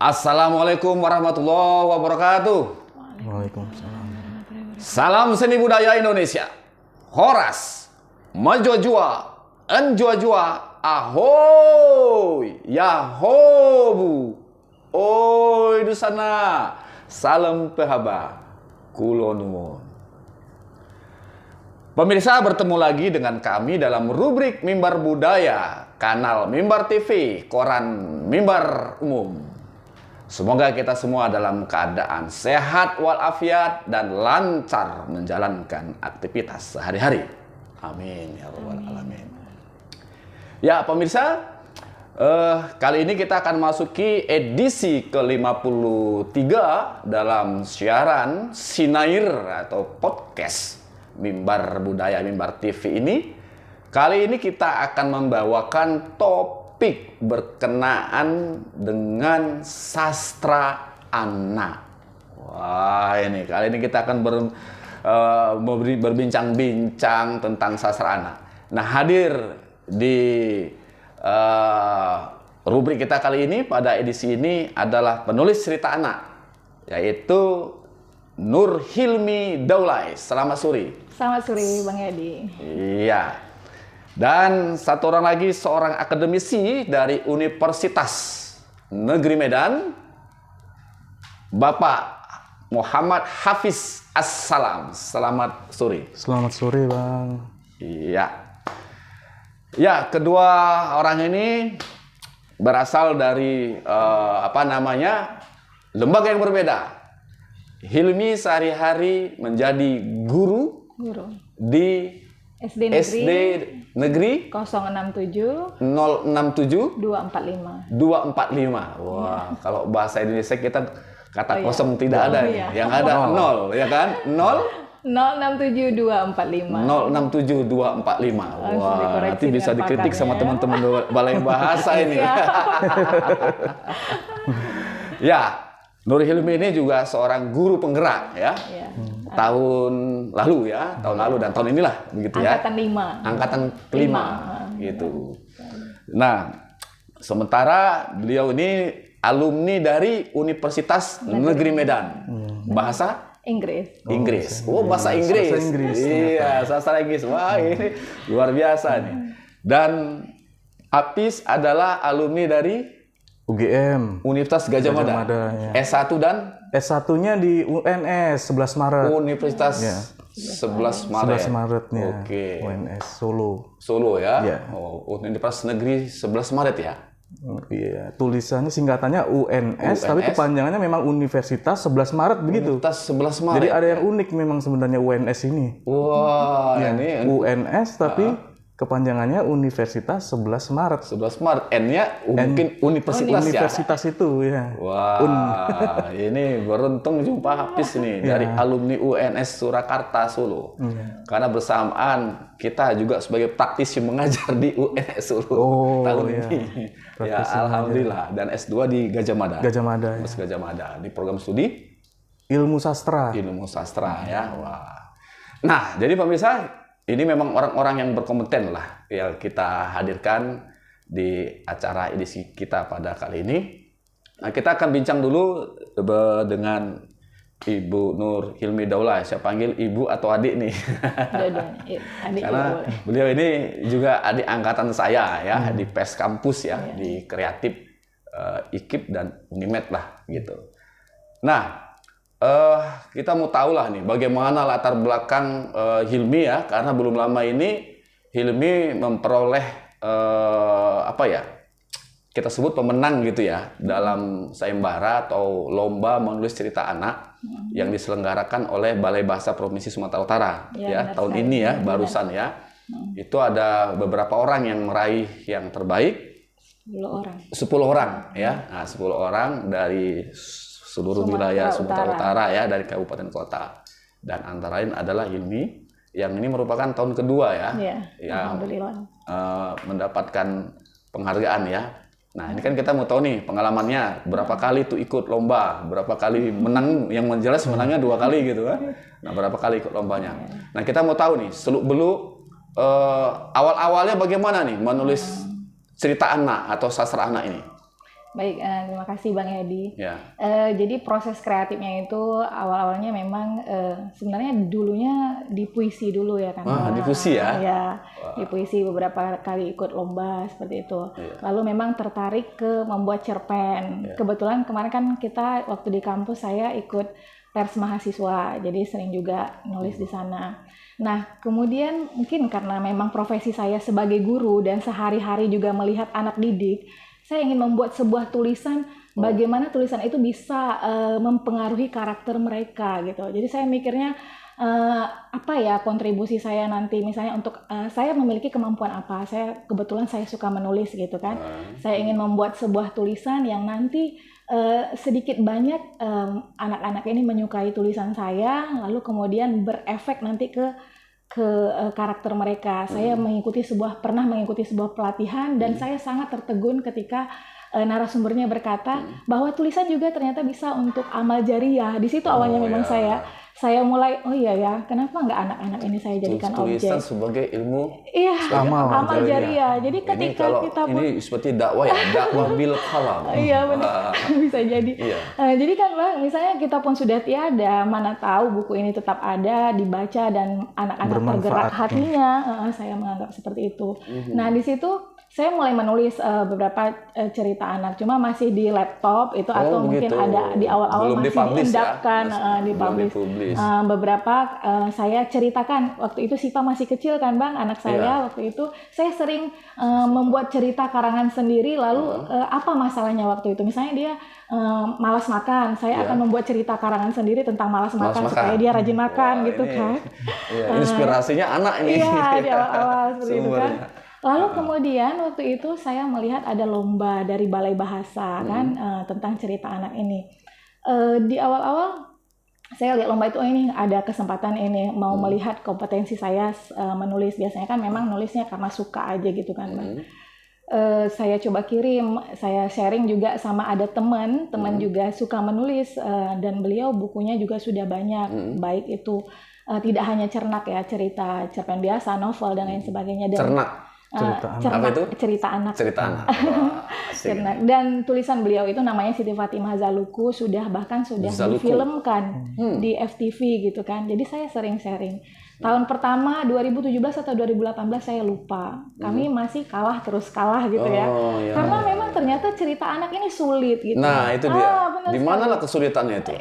Assalamualaikum warahmatullahi wabarakatuh. Waalaikumsalam. Salam seni budaya Indonesia. Horas, majua-jua, enjua-jua, ahoy, yahobu, oi di sana. Salam pehaba, kulo nuwun. Pemirsa, bertemu lagi dengan kami dalam rubrik Mimbar Budaya, kanal Mimbar TV, koran Mimbar Umum. Semoga kita semua dalam keadaan sehat walafiat dan lancar menjalankan aktivitas sehari-hari. Amin ya rabbal alamin. Ya pemirsa, kali ini kita akan masuki edisi ke-53 dalam siaran Sinair atau podcast Mimbar Budaya Mimbar TV ini. Kali ini kita akan membawakan topik berkenaan dengan sastra anak. Wah, ini kali ini kita akan berbincang-bincang tentang sastra anak. Nah, hadir di rubrik kita kali ini pada edisi ini adalah penulis cerita anak, yaitu Nur Hilmi Daulay. Selamat sore. Selamat sore, Bang Edi. Iya. Dan satu orang lagi, seorang akademisi dari Universitas Negeri Medan, Bapak Muhammad Hafiz Assalam. Selamat sore. Selamat sore, Bang. Iya. Ya, kedua orang ini berasal dari lembaga yang berbeda. Hilmi sehari-hari menjadi guru di SD Negeri 067 067 245. 245. Wah, kalau bahasa Indonesia kita kata kosong tidak ada nih. Iya. Yang ada 0, ya kan? 067 245. 067 245. Wah, nanti bisa dikritik sama teman-teman balai bahasa ini. Ya, Nur Hilmi ini juga seorang guru penggerak ya. Ya. Tahun lalu dan tahun inilah begitu ya. Angkatan 5. Angkatan kelima gitu. Nah, sementara beliau ini alumni dari Universitas Negeri Medan. Bahasa Inggris. Inggris. Oh, bahasa Inggris. Bahasa Inggris. Iya, sastra Inggris. Wah, ini luar biasa nih. Dan Apis adalah alumni dari UGM. Universitas Gajah Mada. Ya. S1 dan S1-nya di UNS 11 Maret. Universitas Ya. 11 Maret. 11 Maretnya. Oke. UNS Solo. Solo ya. Ya. Oh, Universitas Negeri 11 Maret ya. Iya, tulisannya singkatannya UNS, tapi kepanjangannya memang Universitas 11 Maret begitu. Universitas 11 Maret. Jadi ada yang unik memang sebenarnya UNS ini. Wah, Ya, ini UNS tapi kepanjangannya Universitas 11 Maret. 11 Maret. N-nya mungkin universitas ya. Universitas itu ya. Wah, ini beruntung jumpa Hafiz nih dari alumni UNS Surakarta Solo. Karena bersamaan kita juga sebagai praktisi mengajar di UNS Solo tahun ini. Ya, alhamdulillah. Dan S2 di Gajah Mada. Gajah Mada. Ya. Gajah Mada di program studi Ilmu Sastra. Ilmu Sastra ya. Wah. Nah, jadi pemirsa, ini memang orang-orang yang berkompeten lah yang kita hadirkan di acara edisi kita pada kali ini. Nah, kita akan bincang dulu dengan Ibu Nur Hilmi Daulay. Saya panggil Ibu atau adik nih. Adik. Karena beliau ini juga adik angkatan saya ya di PES kampus ya, di kreatif IKIP dan Unimed lah gitu. Nah, kita mau tahu lah nih bagaimana latar belakang Hilmi ya, karena belum lama ini Hilmi memperoleh kita sebut pemenang gitu ya dalam sayembara atau lomba menulis cerita anak yang diselenggarakan oleh Balai Bahasa Provinsi Sumatera Utara ya tahun ini ya barusan ya. Itu ada beberapa orang yang meraih yang terbaik. 10 orang ya. Nah, 10 orang dari seluruh wilayah Sumatera Utara ya, dari kabupaten kota. Dan antara lain adalah Hilmi yang ini merupakan tahun kedua ya, yang mendapatkan penghargaan ya. Nah, ini kan kita mau tahu nih pengalamannya, berapa kali tuh ikut lomba, berapa kali menang, yang jelas menangnya 2 kali gitu kan. Nah, berapa kali ikut lombanya. Nah, kita mau tahu nih seluk-beluk awal-awalnya bagaimana nih menulis cerita anak atau sastra anak ini. Baik, terima kasih Bang Edi. Ya. Jadi proses kreatifnya itu awal-awalnya memang sebenarnya dulunya di puisi dulu ya kan. Di puisi ya? Ya, di puisi beberapa kali ikut lomba seperti itu. Iya. Lalu memang tertarik ke membuat cerpen. Iya. Kebetulan kemarin kan kita waktu di kampus saya ikut pers mahasiswa, jadi sering juga nulis di sana. Nah, kemudian mungkin karena memang profesi saya sebagai guru dan sehari-hari juga melihat anak didik, saya ingin membuat sebuah tulisan bagaimana tulisan itu bisa mempengaruhi karakter mereka gitu. Jadi saya mikirnya apa ya kontribusi saya nanti misalnya untuk saya memiliki kemampuan apa. Saya kebetulan saya suka menulis gitu kan. Saya ingin membuat sebuah tulisan yang nanti sedikit banyak anak-anak ini menyukai tulisan saya, lalu kemudian berefek nanti ke karakter mereka. Saya pernah mengikuti sebuah pelatihan dan saya sangat tertegun ketika narasumbernya berkata bahwa tulisan juga ternyata bisa untuk amal jariah. Di situ awalnya memang saya mulai oh iya ya, kenapa nggak anak-anak ini saya jadikan tulisan objek sebagai ilmu amal jariah. Jadi ini ketika kalau kita ini seperti dakwah ya, dakwah bil qalam. Iya benar, bisa jadi. Iya. Jadi kan Bang, misalnya kita pun sudah tiada, mana tahu buku ini tetap ada, dibaca dan anak-anak tergerak hatinya. Saya menganggap seperti itu. Nah di situ saya mulai menulis beberapa cerita anak, cuma masih di laptop itu atau mungkin ada di awal-awal belum masih diendapkan, dipublish. Beberapa saya ceritakan waktu itu Sipa masih kecil kan Bang, anak saya waktu itu saya sering membuat cerita karangan sendiri. Lalu apa masalahnya waktu itu? Misalnya dia malas makan, saya akan membuat cerita karangan sendiri tentang malas makan supaya dia rajin makan gitu kan. Inspirasinya anak ini. Iya di awal-awal seperti itu kan. Lalu kemudian waktu itu saya melihat ada lomba dari Balai Bahasa kan tentang cerita anak ini. Di awal-awal saya lihat lomba itu ini ada kesempatan ini mau melihat kompetensi saya menulis. Biasanya kan memang nulisnya karena suka aja gitu kan Bang. Saya coba kirim, saya sharing juga sama ada teman juga suka menulis dan beliau bukunya juga sudah banyak, baik itu tidak hanya cernak ya, cerita cerpen biasa, novel dan lain sebagainya. Dan Cernak. Apa itu? Cerita anak. Cernak. Dan tulisan beliau itu namanya Siti Fatimah Zaluku sudah difilmkan di FTV gitu kan. Jadi saya sering sharing. Tahun pertama 2017 atau 2018 saya lupa. Kami masih kalah gitu ya. Karena memang ternyata cerita anak ini sulit gitu. Nah, itu dia. Di manalah kesulitannya itu?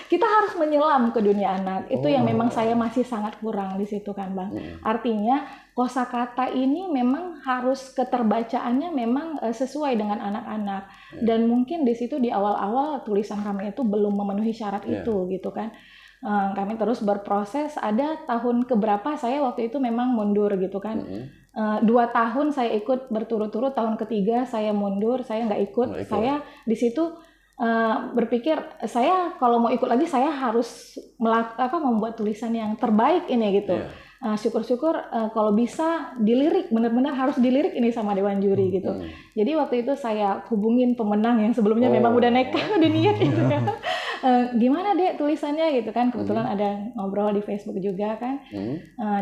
Kita harus menyelam ke dunia anak. Itu yang memang saya masih sangat kurang di situ kan, Bang. Artinya kosakata ini memang harus keterbacaannya memang sesuai dengan anak-anak. Dan mungkin di situ di awal-awal tulisan kami itu belum memenuhi syarat itu gitu kan. Kami terus berproses. Ada tahun keberapa saya waktu itu memang mundur gitu kan. 2 tahun saya ikut berturut-turut, tahun ketiga saya mundur, saya nggak ikut. Saya di situ berpikir saya kalau mau ikut lagi saya harus membuat tulisan yang terbaik ini gitu. Syukur-syukur kalau bisa dilirik, benar-benar harus dilirik ini sama Dewan Juri gitu. Jadi waktu itu saya hubungin pemenang yang sebelumnya memang udah nekat, udah niat gitu kan. Gimana Dek tulisannya gitu kan, kebetulan ada ngobrol di Facebook juga kan.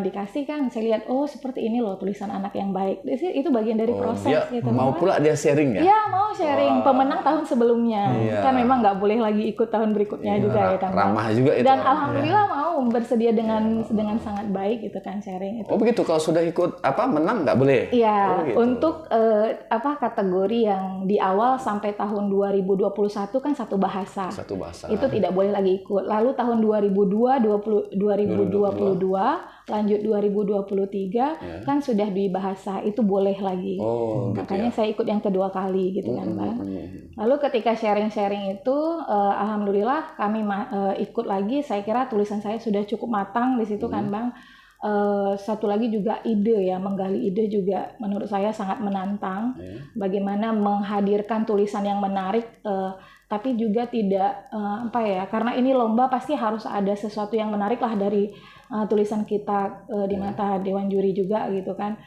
Dikasih kan, saya lihat oh seperti ini loh tulisan anak yang baik. Itu bagian dari proses dia gitu. Mau pula dia sharing ya? Iya mau sharing, pemenang tahun sebelumnya. Kan memang nggak boleh lagi ikut tahun berikutnya juga ya kan. Ramah juga itu. Dan alhamdulillah mau bersedia dengan sangat baik gitu kan sharing itu. Oh begitu, kalau sudah ikut menang nggak boleh? Iya, untuk kategori yang di awal sampai tahun 2021 kan satu bahasa. Itu tidak boleh lagi ikut. Lalu tahun 2022 lanjut 2023 kan sudah di bahasa itu boleh lagi. Makanya saya ikut yang kedua kali gitu kan Bang. Lalu ketika sharing-sharing itu alhamdulillah kami ikut lagi. Saya kira tulisan saya sudah cukup matang di situ kan Bang. Satu lagi juga ide ya, menggali ide juga menurut saya sangat menantang. Bagaimana menghadirkan tulisan yang menarik tapi juga tidak karena ini lomba pasti harus ada sesuatu yang menarik lah dari tulisan kita di mata Dewan Juri juga gitu kan.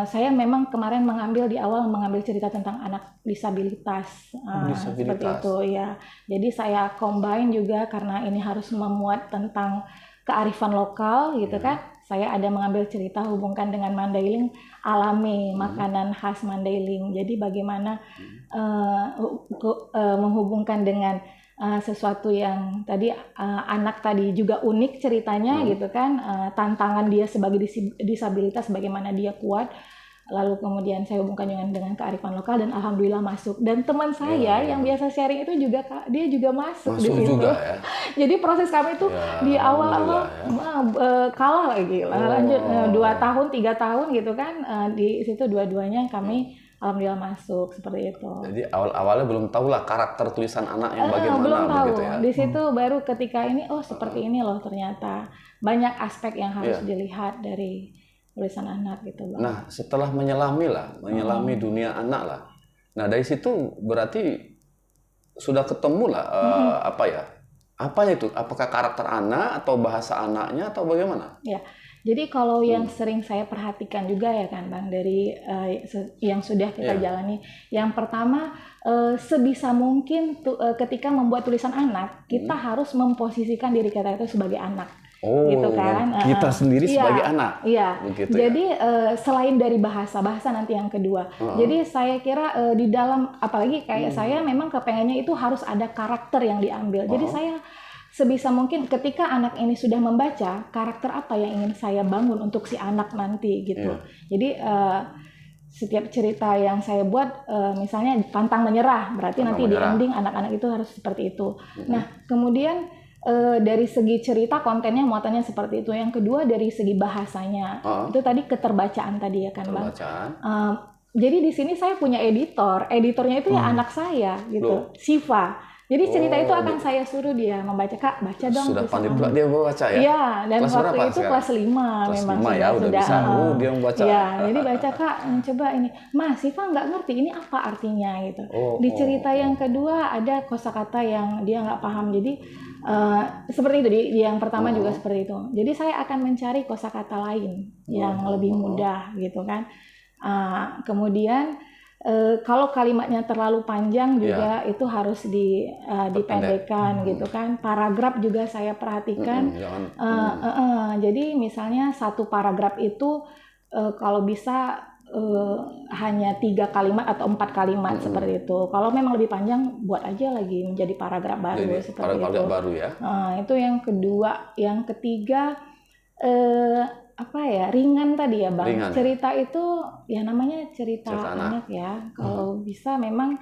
Saya memang kemarin di awal mengambil cerita tentang anak disabilitas. Seperti itu ya. Jadi saya combine juga karena ini harus memuat tentang kearifan lokal gitu kan. Saya ada mengambil cerita hubungkan dengan Mandailing alami, makanan khas Mandailing. Jadi bagaimana menghubungkan dengan sesuatu yang tadi anak tadi juga unik ceritanya gitu kan, tantangan dia sebagai disabilitas bagaimana dia kuat, lalu kemudian saya hubungkan dengan kearifan lokal dan alhamdulillah masuk. Dan teman saya yang biasa sharing itu juga dia juga masuk di situ. Juga, ya? Jadi proses kami itu di awal-awal kalah lagi, lanjut 2 tahun 3 tahun gitu kan, di situ dua-duanya kami alhamdulillah masuk seperti itu. Jadi awal-awalnya belum tahu lah karakter tulisan anak yang bagaimana belum tahu. begitu ya. Di situ baru ketika ini seperti ini loh ternyata banyak aspek yang harus dilihat dari tulisan anak gitu, Bang. Nah, setelah menyelami dunia anak lah. Nah, dari situ berarti sudah ketemu lah apa itu? Apakah karakter anak atau bahasa anaknya atau bagaimana? Ya. Jadi kalau yang sering saya perhatikan juga ya kan Bang, dari yang sudah kita jalani, yang pertama sebisa mungkin ketika membuat tulisan anak, kita harus memposisikan diri kita itu sebagai anak. Gitu kan, kita sendiri sebagai anak. Iya. Begitu, jadi selain dari bahasa nanti yang kedua. Jadi saya kira di dalam, apalagi kayak saya memang kepengennya itu harus ada karakter yang diambil. Jadi saya sebisa mungkin ketika anak ini sudah membaca, karakter apa yang ingin saya bangun untuk si anak nanti gitu. Jadi setiap cerita yang saya buat, misalnya pantang menyerah, berarti nanti di ending anak-anak itu harus seperti itu. Nah, kemudian dari segi cerita kontennya muatannya seperti itu. Yang kedua dari segi bahasanya, itu tadi keterbacaan tadi ya kan Bang. Jadi di sini saya punya editornya itu ya anak saya gitu, Siva. Jadi cerita itu akan saya suruh dia membaca, Kak, baca dong. Sudah pandai pula dia membaca ya? Iya, dan kelas waktu itu sekarang? Kelas 5 kelas memang 5 ya, udah bisa. Dia membaca. Iya, jadi baca, Kak, coba ini. Mas, Siva nggak ngerti ini apa artinya gitu. Di cerita yang kedua ada kosakata yang dia nggak paham. Jadi seperti itu di yang pertama juga seperti itu. Jadi saya akan mencari kosakata lain yang lebih mudah gitu kan. Kemudian kalau kalimatnya terlalu panjang juga itu harus dipendekkan gitu kan. Paragraf juga saya perhatikan. Jadi misalnya satu paragraf itu kalau bisa hanya 3 kalimat atau 4 kalimat seperti itu. Kalau memang lebih panjang, buat aja lagi menjadi paragraf baru seperti itu. Baru ya. Itu yang kedua. Yang ketiga ringan tadi ya Bang. Ringan. Cerita itu ya namanya cerita anak ya. Kalau bisa memang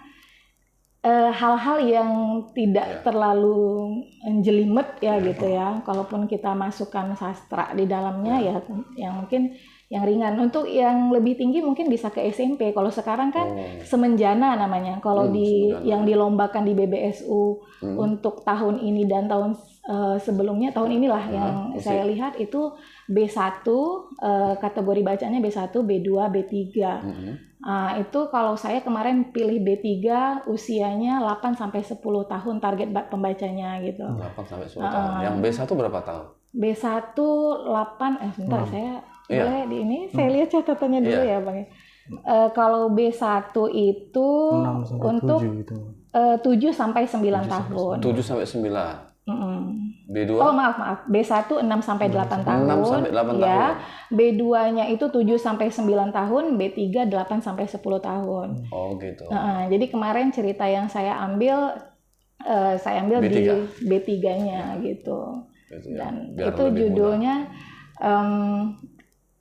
hal-hal yang tidak terlalu jelimet ya gitu ya. Kalaupun kita masukkan sastra di dalamnya ya yang mungkin yang ringan. Untuk yang lebih tinggi mungkin bisa ke SMP. Kalau sekarang kan semenjana namanya. Kalau yang dilombakan di BBSU untuk tahun ini dan tahun sebelumnya, tahun inilah yang saya lihat itu B1, kategori bacanya B1, B2, B3. Itu kalau saya kemarin pilih B3 usianya 8 sampai 10 tahun target pembacanya gitu. 8 sampai 10 tahun. Yang B1 berapa tahun? B1 8 sebentar saya boleh di ini saya lihat catatannya dulu ya Bang. Kalau B1 itu untuk 7 sampai 9 tahun. 7 sampai 9. B2? Oh maaf, B1 6 sampai 8 tahun. 6 sampai 8 tahun. Ya. B2-nya itu 7 sampai 9 tahun, B3 8 sampai 10 tahun. Oh gitu. Jadi kemarin cerita yang saya ambil B3. Di B3-nya gitu. Dan itu judulnya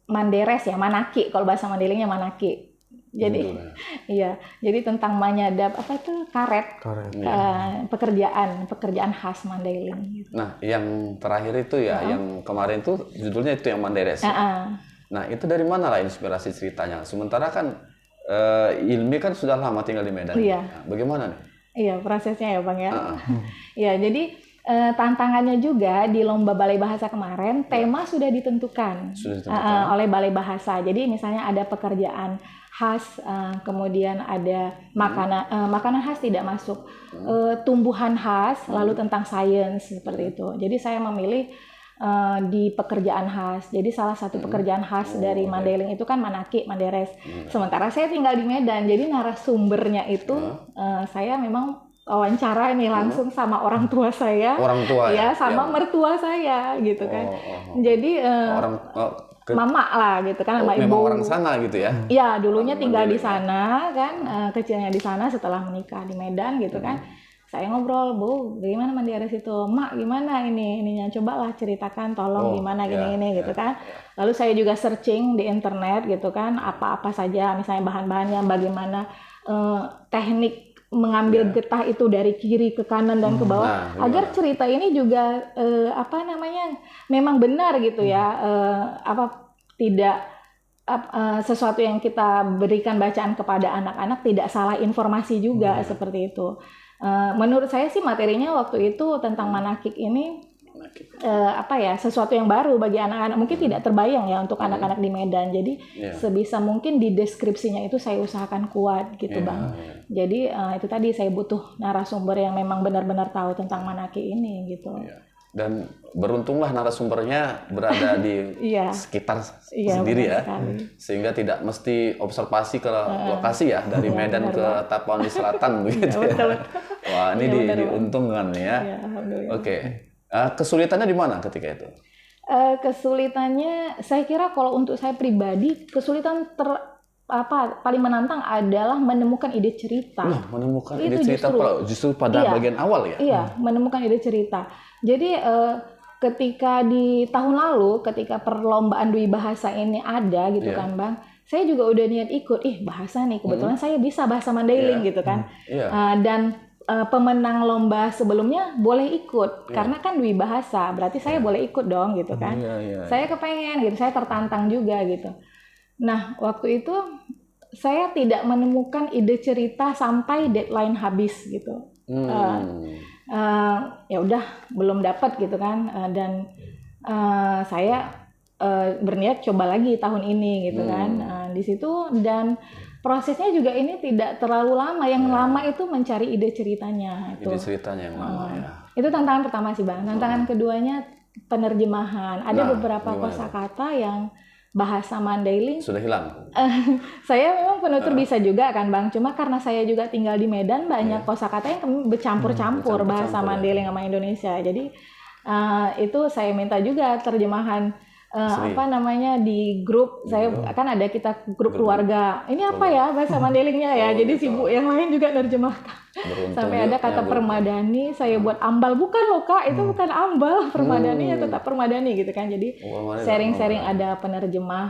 Manderes ya, Manaki. Kalau bahasa Mandelingnya Manaki. Jadi jadi tentang menyadap karet. Pekerjaan khas Mandailing gitu. Nah, yang terakhir itu ya, yang kemarin tuh judulnya itu yang Manderes. Nah, itu dari mana lah inspirasi ceritanya? Sementara kan Ilmi kan sudah lama tinggal di Medan. Nah, bagaimana nih? Iya, prosesnya ya Bang ya. Ya, jadi tantangannya juga di lomba Balai Bahasa kemarin, tema sudah ditentukan oleh Balai Bahasa. Jadi misalnya ada pekerjaan khas, kemudian ada makanan khas tidak masuk, tumbuhan khas, lalu tentang sains seperti itu. Jadi saya memilih di pekerjaan khas. Jadi salah satu pekerjaan khas dari Mandailing itu kan Manaki, Manderes. Sementara saya tinggal di Medan, jadi narasumbernya itu saya memang wawancara nih langsung sama orang tua saya. Orang tua ya? ya. Sama mertua saya gitu kan. Jadi mama lah gitu kan, sama memang ibu. orang sana gitu ya? Iya, dulunya tinggal di sana kan, kecilnya di sana, setelah menikah di Medan gitu kan. Saya ngobrol, Bu, gimana Mandieres itu? Mak, gimana ininya? Cobalah ceritakan, tolong gimana gini-gini gitu kan. Lalu saya juga searching di internet gitu kan, apa-apa saja, misalnya bahan-bahannya, bagaimana teknik mengambil getah itu dari kiri ke kanan dan ke bawah, agar cerita ini juga memang benar gitu ya, tidak sesuatu yang kita berikan bacaan kepada anak-anak tidak salah informasi juga seperti itu. Menurut saya sih materinya waktu itu tentang manakik ini sesuatu yang baru bagi anak-anak, mungkin tidak terbayang ya untuk anak-anak di Medan. Jadi sebisa mungkin di deskripsinya itu saya usahakan kuat gitu Bang. Jadi itu tadi saya butuh narasumber yang memang benar-benar tahu tentang manakik ini gitu. Dan beruntunglah narasumbernya berada di sekitar sendiri ya, sehingga tidak mesti observasi ke lokasi ya, dari Medan ke Tapanuli Selatan begitu ya. Wah, ini diuntungkan ya. Oke. Kesulitannya di mana ketika itu? Kesulitannya, saya kira kalau untuk saya pribadi, kesulitan paling menantang adalah menemukan ide cerita. Menemukan ide cerita justru pada bagian awal ya? Iya, menemukan ide cerita. Jadi ketika di tahun lalu, ketika perlombaan Dwi Bahasa ini ada gitu kan Bang, saya juga udah niat ikut. Bahasa nih, kebetulan saya bisa bahasa Mandailing gitu kan. Dan pemenang lomba sebelumnya boleh ikut karena kan Dwi Bahasa, berarti saya boleh ikut dong gitu kan. Saya kepengen gitu, saya tertantang juga gitu. Nah, waktu itu saya tidak menemukan ide cerita sampai deadline habis gitu. Ya udah belum dapat gitu kan, dan saya berniat coba lagi tahun ini gitu kan. Di situ, dan prosesnya juga ini tidak terlalu lama. Yang lama itu mencari ide ceritanya. Ide ceritanya yang lama ya. Itu tantangan pertama sih Bang. Tantangan keduanya penerjemahan. Ada beberapa kosakata yang bahasa Mandailing sudah hilang. Saya memang penutur bisa juga kan Bang. Cuma karena saya juga tinggal di Medan, banyak kosakata yang bercampur-campur bahasa Mandailing sama Indonesia. Jadi itu saya minta juga terjemahan di grup. Saya kan ada kita grup keluarga. Ini apa ya bahasa Mandailingnya ya. Jadi sibuk yang lain juga nerjemahkan. Sampai ada kata permadani, saya buat ambal. Bukan loh Kak, itu bukan ambal. Permadani ya tetap permadani gitu kan. Jadi sharing-sharing ada penerjemah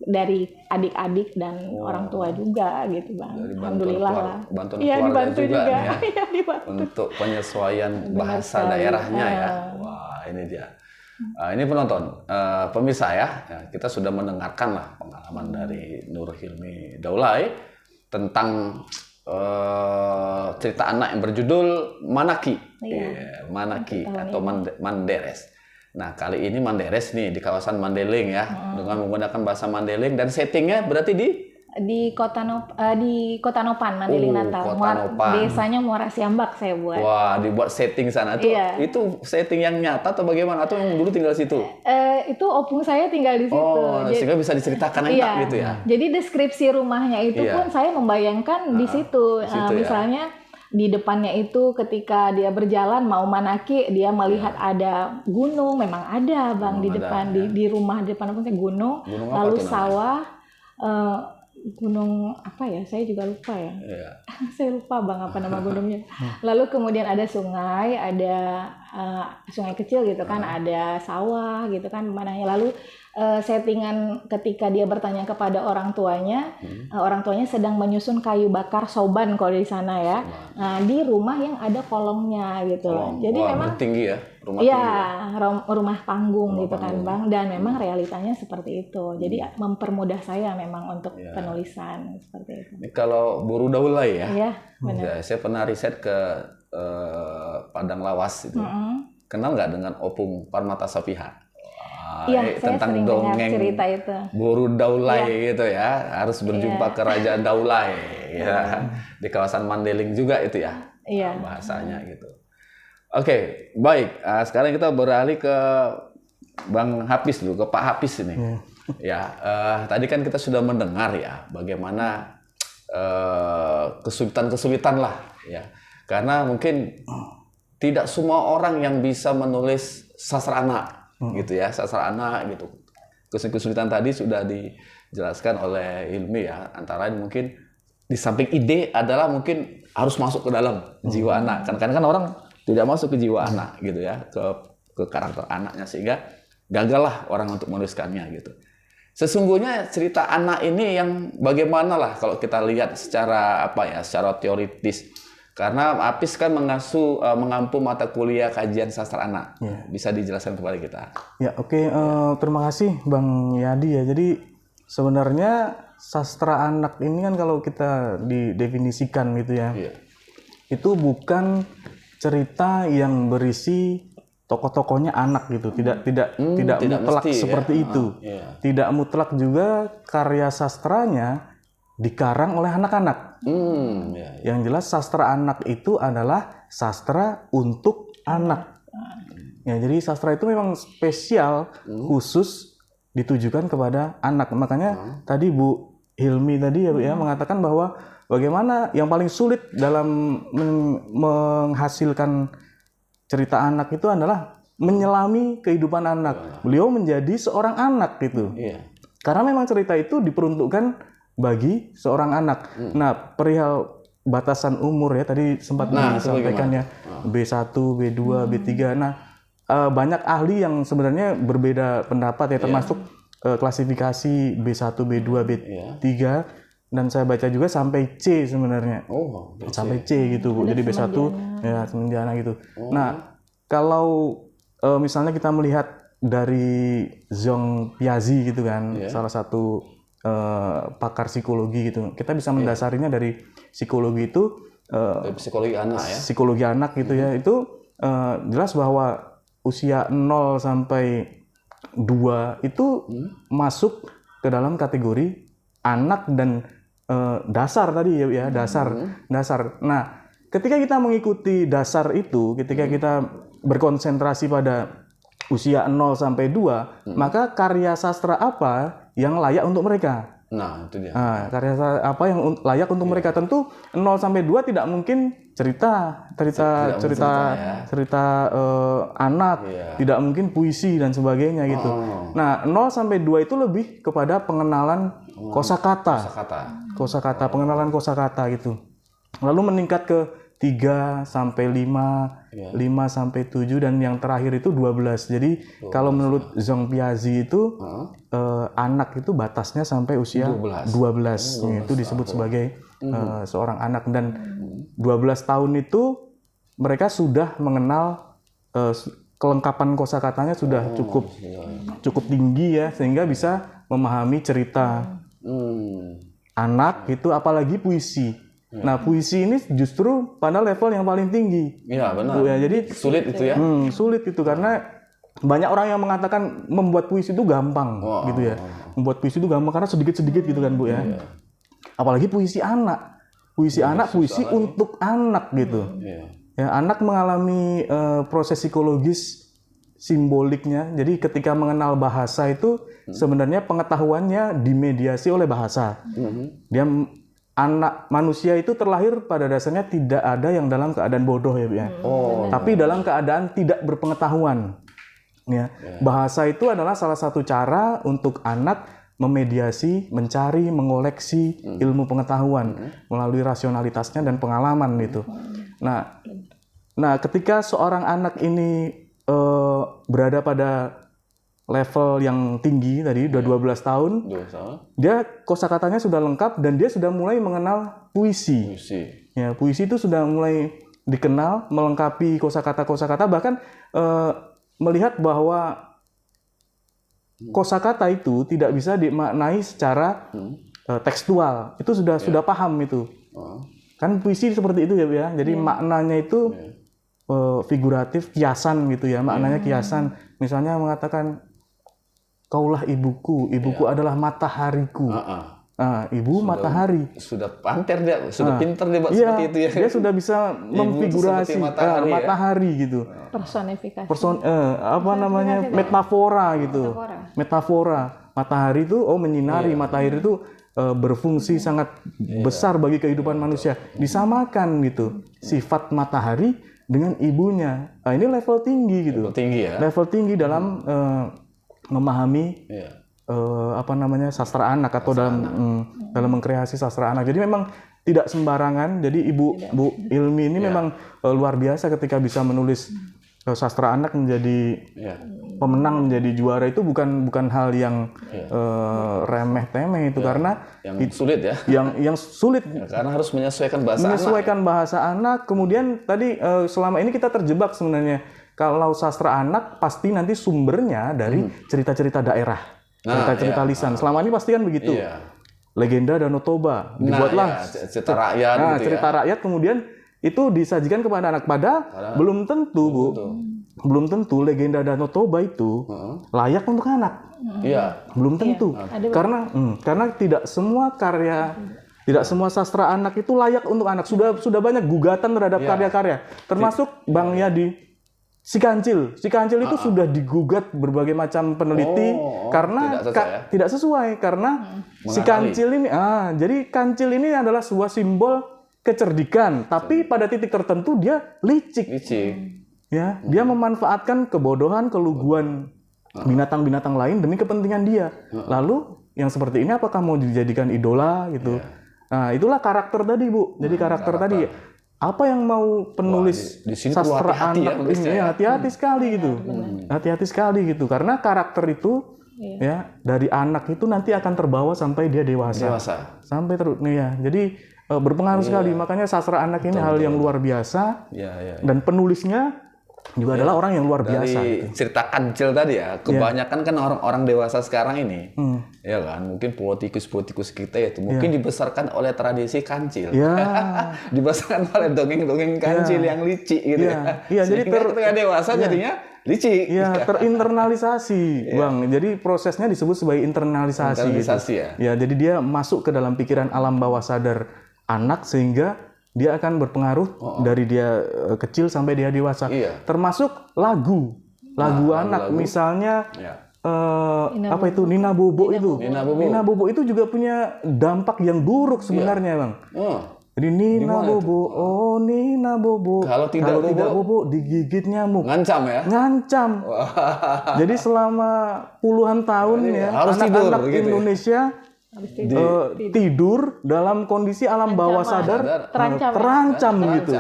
dari adik-adik dan orang tua juga gitu Bang. Alhamdulillah lah. Iya, dibantu juga. Iya, dibantu. Untuk penyesuaian bahasa daerahnya ya. Wah, ini dia. Ini penonton, pemirsa ya, kita sudah mendengarkan lah pengalaman dari Nur Hilmi Daulay tentang cerita anak yang berjudul Manaki, Manaki atau Mandieres. Nah, kali ini Mandieres nih di kawasan Mandailing ya, dengan menggunakan bahasa Mandailing, dan settingnya berarti di Kota Nopan, Mandailing Natal. Desanya Muara Siambak saya buat. Wah, dibuat setting sana tuh. Itu setting yang nyata atau bagaimana? Atau yang dulu tinggal situ? Itu opung saya tinggal di situ. Sehingga bisa diceritakan enak gitu ya. Jadi deskripsi rumahnya itu pun saya membayangkan di situ. Misalnya di depannya itu ketika dia berjalan mau Manaki, dia melihat ada gunung, memang ada Bang di depan, di rumah depan pun gunung, lalu sawah. Gunung apa ya? Saya juga lupa ya. Saya lupa Bang apa nama gunungnya. Lalu kemudian ada sungai, ada sungai kecil gitu kan, ada sawah gitu kan pemandangannya. Lalu settingan ketika dia bertanya kepada orang tuanya sedang menyusun kayu bakar soban kalau di sana ya. Di rumah yang ada kolongnya gitu. Jadi memang tinggi ya. Rumah panggung gitu kan Bang, dan memang realitanya seperti itu. Jadi mempermudah saya memang untuk penulisan seperti itu. Ini kalau Buru Daulay ya. Iya, benar. Saya pernah riset ke Padang Lawas itu. Kenal nggak dengan Opung Parmata Sapiha? Iya, tentang sering dongeng cerita itu. Buru Daulay gitu ya, harus berjumpa ke Raja Daulay ya. Di kawasan Mandailing juga itu ya. Bahasanya gitu. Oke, baik. Sekarang kita beralih ke Bang Hafiz dulu, ke Pak Hafiz ini. Tadi kan kita sudah mendengar ya bagaimana kesulitan-kesulitan lah ya Karena mungkin tidak semua orang yang bisa menulis sastra anak, gitu ya, sastra anak gitu. Kesulitan tadi sudah dijelaskan oleh Hilmi ya, antara mungkin di samping ide adalah mungkin harus masuk ke dalam jiwa anak. Kan orang tidak masuk ke jiwa anak gitu ya, ke karakter anaknya, sehingga gagallah orang untuk menuliskannya gitu. Sesungguhnya cerita anak ini yang bagaimana lah kalau kita lihat secara secara teoritis. Karena Apis kan mengampu mata kuliah kajian sastra anak. Bisa dijelaskan kepada kita? Ya, oke. Terima kasih Bang Yadi ya. Jadi sebenarnya sastra anak ini kan kalau kita didefinisikan gitu ya, itu bukan cerita yang berisi tokoh-tokohnya anak gitu. Tidak mutlak mesti, seperti itu. Tidak mutlak juga karya sastranya dikarang oleh anak-anak. Yang jelas sastra anak itu adalah sastra untuk anak. Ya, jadi sastra itu memang spesial, khusus ditujukan kepada anak. Makanya tadi Bu Hilmi tadi ya mengatakan bahwa bagaimana yang paling sulit dalam menghasilkan cerita anak itu adalah menyelami kehidupan anak. Beliau menjadi seorang anak gitu. Karena memang cerita itu diperuntukkan bagi seorang anak. Nah, perihal batasan umur ya tadi sempat disampaikan ya, B1, B2, B3. Nah, banyak ahli yang sebenarnya berbeda pendapat ya, termasuk klasifikasi B1, B2, B3, dan saya baca juga sampai C sebenarnya. Sampai C gitu Bu. Jadi B1 ya semenjana gitu. Nah, kalau misalnya kita melihat dari Jean Piaget gitu kan, salah satu pakar psikologi gitu, kita bisa mendasarinya dari psikologi itu, dari psikologi anak ya, psikologi anak gitu ya, itu jelas bahwa usia 0 sampai 2 itu masuk ke dalam kategori anak dan dasar tadi ya, dasar. Nah, ketika kita mengikuti dasar itu, ketika kita berkonsentrasi pada usia 0 sampai 2, maka karya sastra apa yang layak untuk mereka? Nah, itu dia. Karya apa yang layak untuk mereka? Tentu 0 sampai 2 tidak mungkin cerita anak, tidak mungkin puisi dan sebagainya gitu. Nah, 0 sampai 2 itu lebih kepada pengenalan kosakata, pengenalan kosakata gitu. Lalu meningkat ke 3 sampai 5, 5 sampai 7, dan yang terakhir itu 12. Jadi kalau menurut Jean Piaget itu anak itu batasnya sampai usia 12. Itu disebut sebagai seorang anak, dan 12 tahun itu mereka sudah mengenal kelengkapan kosakatanya sudah cukup tinggi ya, sehingga bisa memahami cerita anak itu, apalagi puisi. Nah, puisi ini justru pada level yang paling tinggi. Iya, benar. Bu, ya, jadi sulit itu ya. Sulit itu karena banyak orang yang mengatakan membuat puisi itu gampang gitu ya. Membuat puisi itu gampang karena sedikit-sedikit gitu kan, Bu ya. Apalagi puisi anak. Puisi anak, puisi untuk anak gitu. Ya, anak mengalami proses psikologis simboliknya. Jadi ketika mengenal bahasa itu sebenarnya pengetahuannya dimediasi oleh bahasa. Dia anak manusia itu terlahir pada dasarnya tidak ada yang dalam keadaan bodoh ya, Bu ya. Tapi dalam keadaan tidak berpengetahuan. Ya. Bahasa itu adalah salah satu cara untuk anak memediasi, mencari, mengoleksi ilmu pengetahuan melalui rasionalitasnya dan pengalaman itu. Nah, ketika seorang anak ini berada pada level yang tinggi tadi, udah 12 tahun, dia kosakatanya sudah lengkap dan dia sudah mulai mengenal puisi. Ya, puisi itu sudah mulai dikenal, melengkapi kosakata-kosakata, bahkan melihat bahwa kosakata itu tidak bisa dimaknai secara tekstual. Itu sudah paham itu. Kan puisi seperti itu ya, jadi maknanya itu figuratif, kiasan gitu ya, maknanya kiasan. Misalnya mengatakan, kaulah ibuku adalah matahariku. Ibu matahari. Sudah pinter dia buat seperti itu ya. Dia sudah bisa memfigurasi matahari gitu. Personifikasi. Metafora gitu. Metafora. Matahari itu menyinari, matahari itu berfungsi sangat besar bagi kehidupan manusia, disamakan gitu sifat matahari dengan ibunya. Nah, ini level tinggi gitu. Level tinggi ya. Level tinggi dalam memahami sastra anak atau dalam mengkreasi sastra anak. Jadi memang tidak sembarangan. Jadi Bu Ilmi ini memang luar biasa ketika bisa menulis sastra anak menjadi pemenang, menjadi juara. Itu bukan hal yang remeh temeh itu, karena yang sulit ya. Yang sulit karena harus menyesuaikan bahasa anak. Kemudian tadi selama ini kita terjebak sebenarnya. Kalau sastra anak pasti nanti sumbernya dari cerita-cerita daerah, cerita-cerita lisan. Selama ini pasti kan begitu. Legenda Danau Toba dibuatlah cerita rakyat gitu cerita rakyat, kemudian itu disajikan kepada anak. Padahal belum tentu, Bu. Belum tentu legenda Danau Toba itu layak untuk anak. Belum tentu. Karena tidak semua karya, tidak semua sastra anak itu layak untuk anak. Sudah banyak gugatan terhadap karya-karya, termasuk Bang Yadi. Si Kancil itu sudah digugat berbagai macam peneliti karena tidak sesuai karena si Kancil ini jadi Kancil ini adalah sebuah simbol kecerdikan, tapi pada titik tertentu dia licik. Ya, dia memanfaatkan kebodohan, keluguan binatang-binatang lain demi kepentingan dia. Lalu yang seperti ini apakah mau dijadikan idola gitu? Nah, itulah karakter tadi, Bu. Jadi karakter tadi apa yang mau penulis sastra anak ini hati-hati sekali gitu. Hati-hati sekali gitu, karena karakter itu dari anak itu nanti akan terbawa sampai dia dewasa. Sampai jadi berpengaruh sekali. Makanya sastra anak ini hal yang luar biasa. Dan penulisnya juga adalah orang yang luar biasa. Dari cerita Kancil tadi ya, kebanyakan kan orang-orang dewasa sekarang ini, ya kan, mungkin politikus-politikus kita itu mungkin dibesarkan oleh tradisi Kancil, dibesarkan oleh dongeng-dongeng Kancil yang licik gitu jadi ketika dewasa jadinya licik. Terinternalisasi, Bang. Jadi prosesnya disebut sebagai internalisasi gitu. Jadi dia masuk ke dalam pikiran alam bawah sadar anak sehingga dia akan berpengaruh dari dia kecil sampai dia dewasa. Termasuk lagu anak, misalnya Nina Bobo itu. Nina Bobo itu juga punya dampak yang buruk sebenarnya, Bang. Jadi Nina Bobo, Nina Bobo. Kalau tidak bobo digigit nyamuk. Ngancam ya? Ngancam. Jadi selama puluhan tahun harus anak-anak tidur, Indonesia tidur dalam kondisi alam bawah sadar terancam gitu.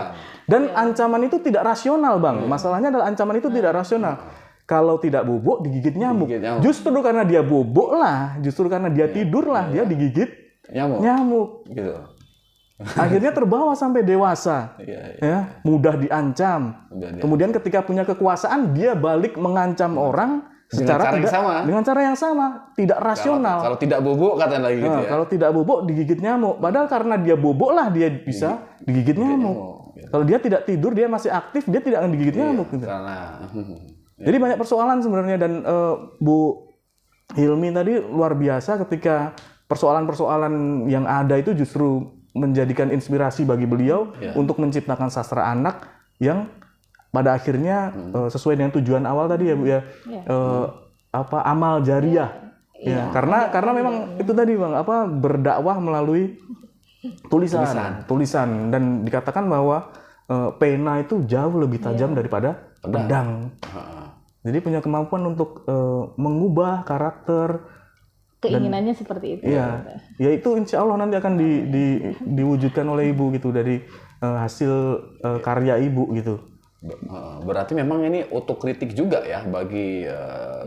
Dan ancaman itu tidak rasional, Bang. Masalahnya adalah ancaman itu tidak rasional. Kalau tidak bobok digigit nyamuk. Justru karena dia bobok lah, justru karena dia tidur lah, dia digigit nyamuk. Gitu. Akhirnya terbawa sampai dewasa, mudah diancam. Kemudian ketika punya kekuasaan dia balik mengancam orang dengan cara yang sama, tidak rasional. Kalau tidak bobok katanya lagi gitu ya. Kalau tidak bobok digigit nyamuk. Padahal karena dia bobok lah dia bisa digigit nyamuk. Kalau dia tidak tidur, dia masih aktif, dia tidak akan digigit nyamuk gitu. Jadi banyak persoalan sebenarnya, dan Bu Hilmi tadi luar biasa ketika persoalan-persoalan yang ada itu justru menjadikan inspirasi bagi beliau untuk menciptakan sastra anak yang pada akhirnya sesuai dengan tujuan awal tadi ya, Bu ya. Amal jariah. Karena memang itu tadi, Bang, berdakwah melalui tulisan, dan dikatakan bahwa pena itu jauh lebih tajam daripada pedang. Jadi punya kemampuan untuk mengubah karakter. Keinginannya seperti itu. Ya itu insya Allah nanti akan diwujudkan oleh Ibu gitu, dari hasil karya Ibu gitu. Berarti memang ini otokritik juga ya bagi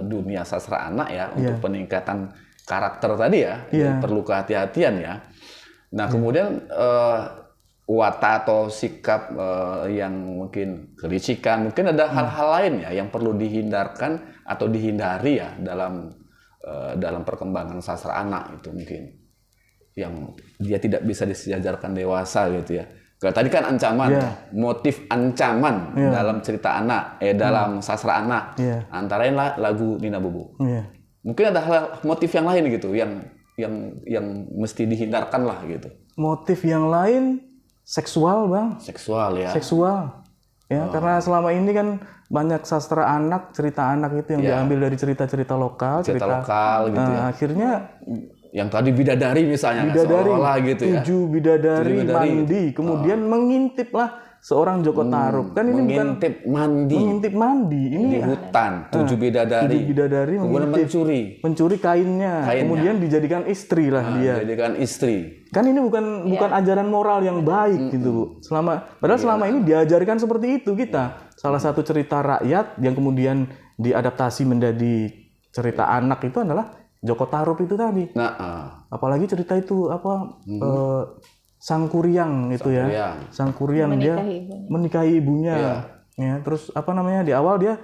dunia sastra anak ya, untuk peningkatan karakter tadi ya. Perlu kehati-hatian ya. Nah kemudian watak atau sikap yang mungkin kelicikan, mungkin ada hal-hal lain ya yang perlu dihindarkan atau dihindari ya dalam perkembangan sastra anak itu, mungkin yang dia tidak bisa disejajarkan dewasa gitu ya. Tadi kan ancaman, motif ancaman dalam cerita anak, dalam sastra anak, antara lain lagu Nina Bobo. Mungkin ada motif yang lain gitu, yang mesti dihindarkan lah gitu. Motif yang lain seksual, Bang. Seksual ya. Karena selama ini kan banyak sastra anak, cerita anak itu yang diambil dari cerita-cerita lokal, cerita lokal gitu ya. Akhirnya Yang tadi bidadari misalnya, Bidadari, seolah-olah gitu ya. 7 bidadari bidadari. mandi, kemudian mengintiplah seorang Joko Tarub. Kan ini bukan mengintip mandi, ini di hutan, 7 bidadari. 7 bidadari kemudian mencuri kainnya, kemudian dijadikan istri lah dia. Dijadikan istri. Kan ini bukan ajaran moral yang baik gitu, Bu. Padahal selama ini diajarkan seperti itu kita. Salah satu cerita rakyat yang kemudian diadaptasi menjadi cerita anak itu adalah Joko Tarub itu tadi. Apalagi cerita itu Sang Kuryang itu ya. Sang Kuryang dia menikahi ibunya. Ya, terus di awal dia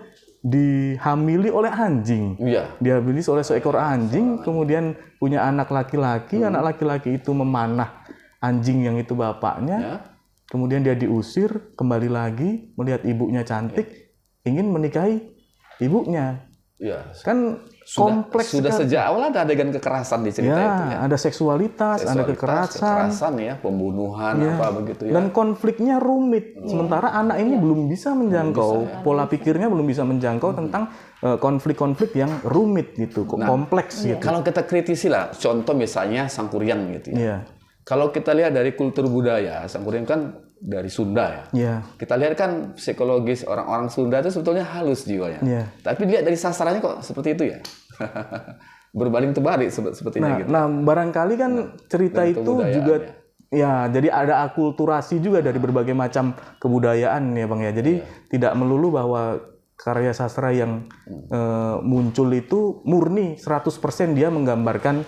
dihamili oleh anjing. Dihamili oleh seekor anjing, kemudian punya anak laki-laki. Anak laki-laki itu memanah anjing yang itu bapaknya. Kemudian dia diusir, kembali lagi melihat ibunya cantik, ingin menikahi ibunya. Kan kompleks sudah sejak awal ada adegan kekerasan di cerita itu ya. Ada seksualitas, ada kekerasan ya, pembunuhan apa begitu ya. Dan konfliknya rumit. Sementara anak ini belum bisa menjangkau, pola pikirnya belum bisa menjangkau tentang konflik-konflik yang rumit gitu, kompleks gitu. Kalau kita kritisi lah, contoh misalnya Sang Kuryang gitu ya. Kalau kita lihat dari kultur budaya, Sang Kuryang kan dari Sunda ya. Kita lihat kan psikologis orang-orang Sunda itu sebetulnya halus jiwanya. Tapi lihat dari sasarannya kok seperti itu ya. Berbaling terbalik sepertinya gitu. Nah, barangkali kan cerita itu juga jadi ada akulturasi juga dari berbagai macam kebudayaan ya, Bang ya. Jadi tidak melulu bahwa karya sastra yang muncul itu murni 100% dia menggambarkan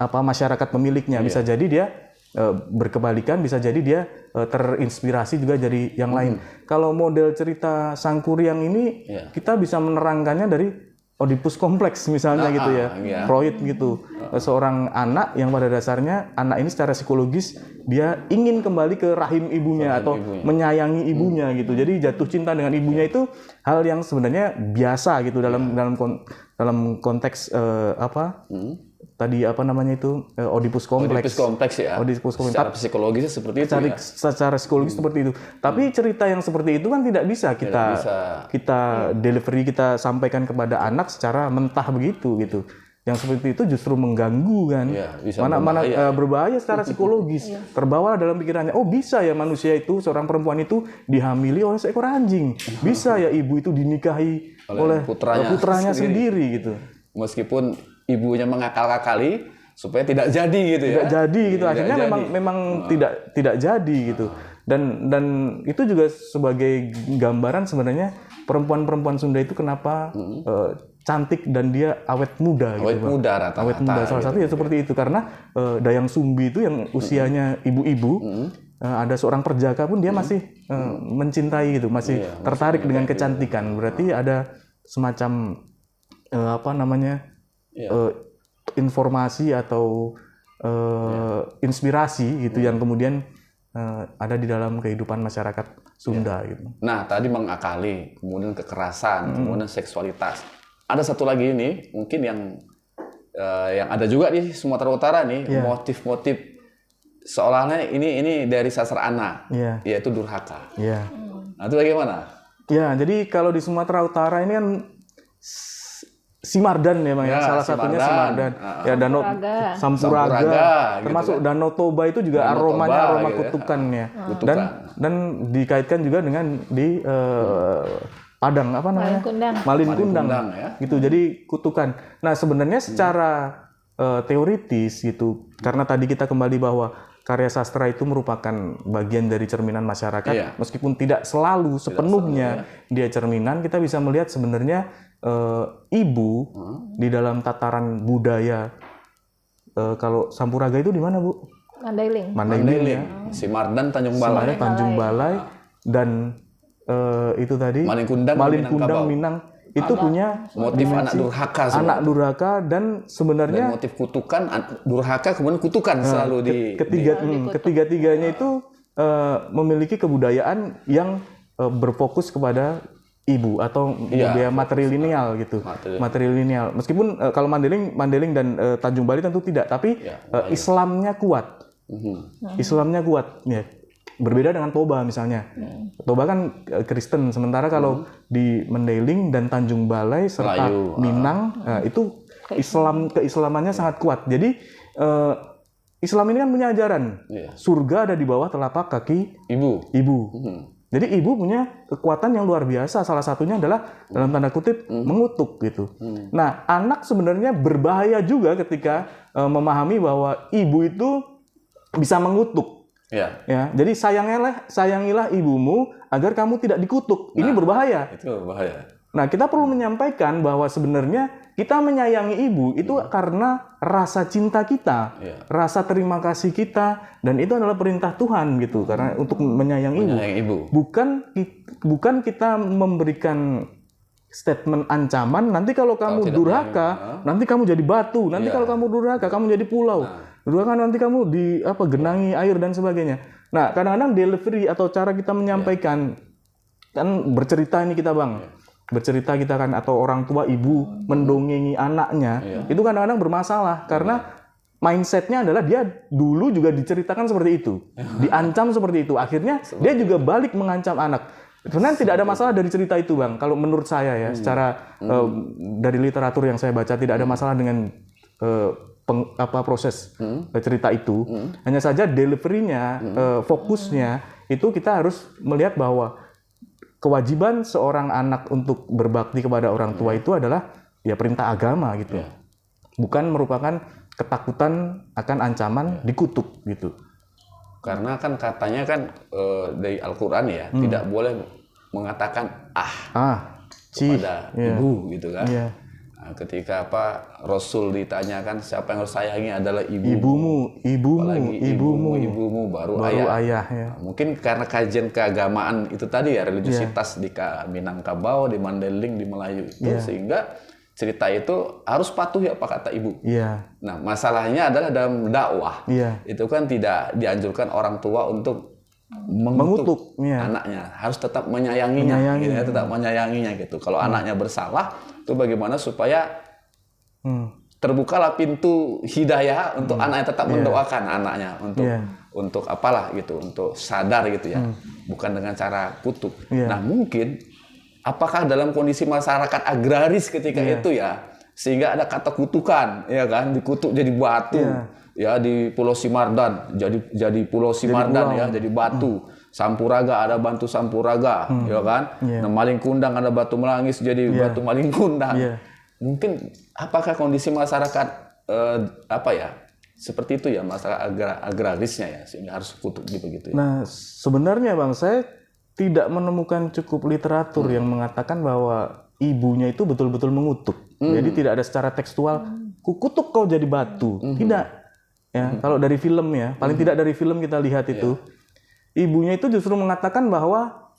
masyarakat pemiliknya. Bisa jadi dia berkebalikan, bisa jadi dia terinspirasi juga dari yang lain. Kalau model cerita Sang Kuryang ini kita bisa menerangkannya dari Oedipus kompleks misalnya gitu ya. Freud gitu. Seorang anak yang pada dasarnya anak ini secara psikologis dia ingin kembali ke rahim ibunya atau menyayangi ibunya gitu. Jadi jatuh cinta dengan ibunya itu hal yang sebenarnya biasa gitu dalam konteks tadi Oedipus kompleks. Oedipus kompleks ya. Oedipus kompleks. Secara psikologisnya seperti itu ya. Secara psikologis seperti itu. Tapi cerita yang seperti itu kan tidak bisa kita delivery, kita sampaikan kepada anak secara mentah begitu gitu. Yang seperti itu justru mengganggu kan. Mana berbahaya secara psikologis. Terbawa dalam pikirannya, oh bisa ya manusia itu, seorang perempuan itu dihamili oleh seekor anjing. Bisa ya ibu itu dinikahi oleh putranya sendiri gitu. Meskipun ibunya mengakal-akali supaya tidak jadi gitu ya. Tidak jadi gitu. Akhirnya memang tidak jadi gitu. Dan itu juga sebagai gambaran sebenarnya perempuan-perempuan Sunda itu kenapa cantik dan dia awet muda gitu. Awet muda rata-rata. Awet muda salah satu ya seperti itu karena Dayang Sumbi itu yang usianya ibu-ibu ada seorang perjaka pun dia masih mencintai gitu, masih tertarik dengan kecantikan. Berarti ada semacam informasi atau inspirasi gitu yang kemudian ada di dalam kehidupan masyarakat Sunda gitu. Nah, tadi mengakali, kemudian kekerasan, kemudian seksualitas. Ada satu lagi ini mungkin yang ada juga di Sumatera Utara nih, motif-motif seolah-olah ini dari sastra anak, yaitu durhaka. Nah, itu bagaimana? Jadi kalau di Sumatera Utara ini kan Simardan ya Bang ya, salah satunya Simardan. Ya Danau Sampuraga, termasuk gitu Danau Toba itu juga aromanya aroma kutukan ya. Dan dikaitkan juga dengan di Padang Malin Kundang ya. Gitu. Jadi kutukan. Nah, sebenarnya secara teoritis gitu, karena tadi kita kembali bahwa karya sastra itu merupakan bagian dari cerminan masyarakat, meskipun tidak selalu sepenuhnya dia cerminan, kita bisa melihat sebenarnya ibu di dalam tataran budaya. Kalau Sampuraga itu di mana, Bu? Mandailing ya. Simardan, Tanjung Balai. Dan itu tadi Malin Kundang, Minang itu punya motif anak durhaka dan sebenarnya dan motif kutukan, durhaka kemudian kutukan selalu di ketiga-tiganya itu memiliki kebudayaan yang berfokus kepada ibu atau budaya matrilineal gitu. Matrilineal. Meskipun kalau Mandailing dan Tanjung Balai tentu tidak, tapi Islamnya kuat. Islamnya kuat ya. Berbeda dengan Toba misalnya. Toba kan Kristen, sementara kalau di Mandailing dan Tanjung Balai serta Minang itu keislamannya sangat kuat. Jadi Islam ini kan punya ajaran surga ada di bawah telapak kaki ibu. Jadi ibu punya kekuatan yang luar biasa. Salah satunya adalah dalam tanda kutip mengutuk gitu. Nah, anak sebenarnya berbahaya juga ketika memahami bahwa ibu itu bisa mengutuk. Ya, jadi sayangilah ibumu agar kamu tidak dikutuk. Ini berbahaya. Itu berbahaya. Nah, kita perlu menyampaikan bahwa sebenarnya kita menyayangi ibu itu karena rasa cinta kita, rasa terima kasih kita, dan itu adalah perintah Tuhan gitu. Karena untuk menyayangi ibu. Bukan kita memberikan statement ancaman. Nanti kalau kamu durhaka, nanti kamu jadi batu. Nanti kalau kamu durhaka, kamu jadi pulau. Durhaka nanti kamu genangi air dan sebagainya. Nah, kadang-kadang delivery atau cara kita menyampaikan kan bercerita ini kita Bang. Bercerita kita kan atau orang tua ibu mendongengi anaknya itu kadang-kadang bermasalah karena mindsetnya adalah dia dulu juga diceritakan seperti itu, diancam seperti itu, akhirnya dia juga balik mengancam anak. Sebenarnya tidak ada masalah dari cerita itu Bang, kalau menurut saya ya secara dari literatur yang saya baca tidak ada masalah dengan proses cerita itu, hanya saja delivery-nya, fokusnya itu kita harus melihat bahwa kewajiban seorang anak untuk berbakti kepada orang tua itu adalah ya perintah agama gitu. Bukan merupakan ketakutan akan ancaman dikutuk gitu. Karena kan katanya kan dari Al-Qur'an ya, tidak boleh mengatakan kepada ibu gitu kan. Nah, ketika Rasul ditanyakan siapa yang harus sayangi adalah ibumu baru ayah. Nah, mungkin karena kajian keagamaan itu tadi ya, religiositas di Minangkabau, di Mandailing, di Melayu itu sehingga cerita itu harus patuh apa kata ibu. Nah, masalahnya adalah dalam dakwah itu kan tidak dianjurkan orang tua untuk mengutuk anaknya, harus tetap menyayanginya. Gitu ya, tetap menyayanginya gitu. Kalau anaknya bersalah, itu bagaimana supaya terbukalah pintu hidayah untuk anaknya tetap mendoakan anaknya untuk apalah gitu, untuk sadar gitu ya, bukan dengan cara kutuk. Nah, mungkin apakah dalam kondisi masyarakat agraris ketika itu ya, sehingga ada kata kutukan, ya kan, dikutuk jadi batu. Ya di Pulau Simardan jadi Pulau Simardan ya, jadi batu. Sampuraga ada batu Sampuraga, ya kan. Nah, Malingkundang ada batu Melangis jadi batu Malingkundang. Mungkin apakah kondisi masyarakat seperti itu ya, masyarakat agrarisnya ya, sehingga harus kutuk gitu ya. Nah, sebenarnya Bang, saya tidak menemukan cukup literatur yang mengatakan bahwa ibunya itu betul-betul mengutuk. Jadi tidak ada secara tekstual kukutuk kau jadi batu. Tidak. Ya, kalau dari film ya, paling tidak dari film kita lihat itu, ibunya itu justru mengatakan bahwa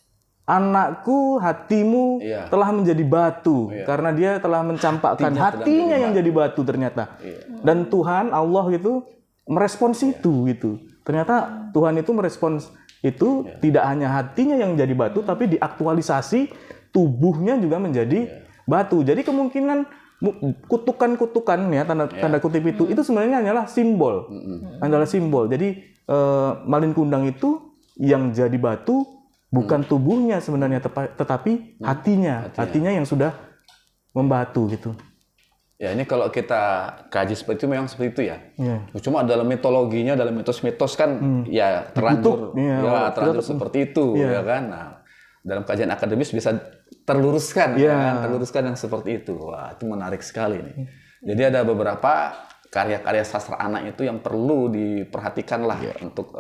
anakku, hatimu telah menjadi batu karena dia telah mencampakkan hatinya yang jadi batu ternyata. Dan Tuhan Allah itu merespons itu gitu. Ternyata Tuhan itu merespons itu tidak hanya hatinya yang jadi batu, tapi diaktualisasi tubuhnya juga menjadi batu. Jadi kemungkinan kutukan-kutukan ya tanda kutip itu sebenarnya hanyalah simbol. Jadi Malingkundang itu yang jadi batu bukan tubuhnya sebenarnya tetapi hatinya yang sudah membatu gitu. Ya, ini kalau kita kaji seperti itu memang seperti itu ya. Cuma dalam mitologinya, dalam mitos-mitos kan ya terlanjur seperti itu ya kan. Nah, dalam kajian akademis bisa terluruskan terluruskan yang seperti itu. Wah, itu menarik sekali nih. Jadi ada beberapa karya-karya sastra anak itu yang perlu diperhatikan lah untuk